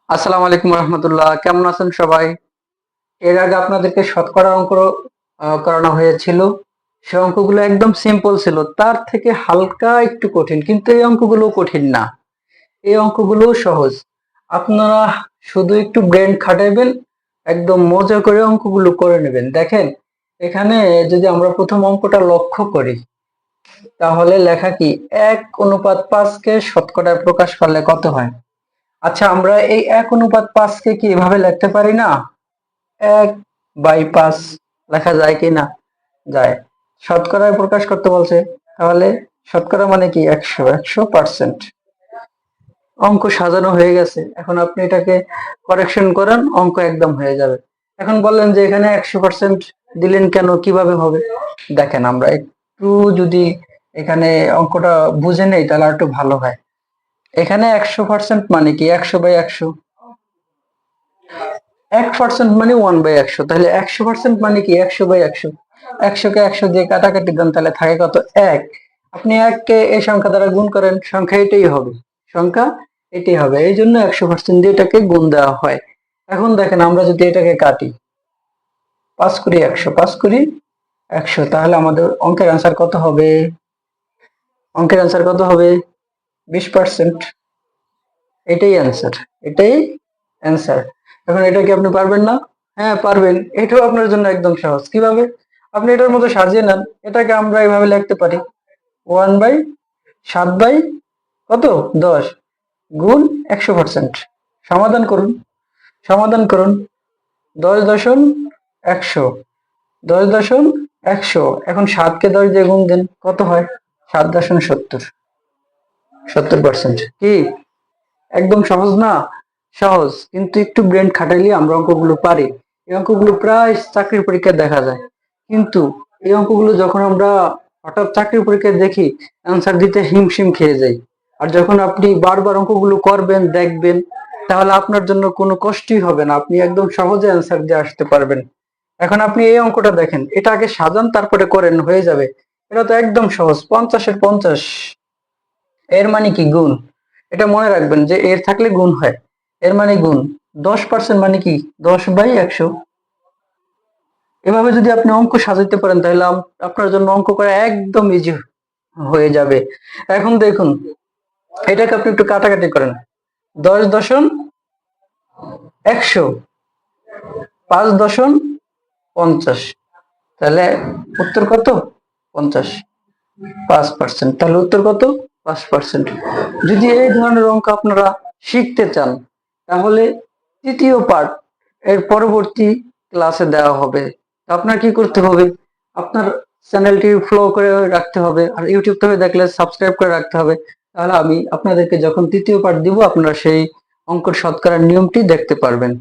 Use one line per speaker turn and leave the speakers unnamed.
আসসালামু আলাইকুম রহমতুল্লাহ, কেমন আছেন সবাই? এর আগে আপনাদেরকে শতকরা অঙ্ক করানো হয়েছিল। সে অঙ্কগুলো একদম সিম্পল ছিল, তার থেকে হালকা একটু কঠিন, কিন্তু এই অঙ্কগুলো কঠিন না, এই অঙ্কগুলো সহজ। আপনারা শুধু একটু ব্রেন খাটাইবেন, একদম মজা করে অঙ্কগুলো করে নেবেন। দেখেন, এখানে যদি আমরা প্রথম অঙ্কটা লক্ষ্য করি, তাহলে লেখা কি 1:5 কে শতকরায় প্রকাশ করলে কত হয়? আচ্ছা, আমরা এই 1:5 কে কি এভাবে লিখতে পারি না? 1/5 লেখা যায় কি না? যায়। শতকরায় প্রকাশ করতে বলছে, তাহলে শতকরা মানে কি 100, 100%। অঙ্ক সাজানো হয়ে গেছে, এখন আপনি এটাকে কারেকশন করেন, অঙ্ক একদম হয়ে যাবে। এখন বললেন যে এখানে 100% দিলেন কেন, কিভাবে হবে? দেখেন, আমরা একটু যদি এখানে অঙ্কটা বুঝে নেই তাহলে আর একটু ভালো হয়। এখানে 100% মানে কি 100/100, 1% মানে 1/100, তাহলে 100% মানে কি 100/100। 100 কে 100 দিয়ে কাটাকাটি দেন, তাহলে থাকে কত? 1। আপনি 1 কে এই সংখ্যা দ্বারা গুণ করেন, সংখ্যা এটাই হবে, সংখ্যা এটাই হবে, এই জন্য 100% দিয়ে এটাকে গুণ দেওয়া হয়। এখন দেখেন, আমরা যদি এটাকে কাটি, 5 কুড়ি 100, 5 কুড়ি 100, তাহলে আমাদের অঙ্কের অ্যান্সার কত হবে? অঙ্কের অ্যান্সার কত হবে? 20%। এটাই অ্যান্সার, এটাই অ্যান্সার। এখন এটা কি আপনি পারবেন না? হ্যাঁ পারবেন, এটাও আপনার জন্য একদম সহজ। কিভাবে? আপনি এটার মধ্যে সাজিয়ে নেন, এটাকে আমরা এভাবে লিখতে পারি, 1/7 বাই কত? 10 গুণ 100%। সমাধান করুন, সমাধান করুন। 10 দশম 100, 10 দশম 100। এখন 7 কে 10 দিয়ে গুণ দেন, কত হয়? 7 দশম 70, 70%। কি একদম সহজ না? সহজ, কিন্তু একটু ব্রেন খাটাইলে আমরা অঙ্কগুলো পারি। এই অঙ্কগুলো প্রায় চাকরির পরীক্ষায় দেখা যায়, কিন্তু এই অঙ্কগুলো যখন আমরা হঠাৎ চাকরির পরীক্ষায় দেখি, অ্যান্সার দিতে হিমশিম খেয়ে যাই। আর যখন আপনি বারবার অঙ্কগুলো করবেন, দেখবেন, তাহলে আপনার জন্য কোনো কষ্টই হবে না, আপনি একদম সহজে অ্যান্সার দিয়ে আসতে পারবেন। এখন আপনি এই অঙ্কটা দেখেন, এটা আগে সাজান তারপরে করেন, হয়ে যাবে। এটা তো একদম সহজ, 50-এর 50। এর মানে কি? গুণ। এটা মনে রাখবেন যে এর থাকলে গুণ হয়, এর মানে গুণ। 10% মানে কি? 10/100। এভাবে যদি আপনি অঙ্ক সাজাতে পারেন, তাহলে আপনার জন্য অঙ্ক করা একদম ইজি হয়ে যাবে। এখন দেখুন, এটাকে আপনি একটু কাটাকাটি করেন, 10 দশম 100, 5 দশম 50, তাহলে উত্তর কত? 50। 5%, তাহলে উত্তর কত? 5%। যদি এই ধরনের অঙ্ক আপনারা শিখতে চান, তাহলে তৃতীয় পার্ট এর পরবর্তী ক্লাসে দেওয়া হবে। আপনার কি করতে হবে? আপনার চ্যানেলটি ফলো করে রাখতে হবে, আর ইউটিউব থেকে দেখলে সাবস্ক্রাইব করে রাখতে হবে। তাহলে আমি আপনাদেরকে যখন তৃতীয় পার্ট দিব, আপনারা সেই অঙ্কের শতকরার নিয়মটি দেখতে পারবেন।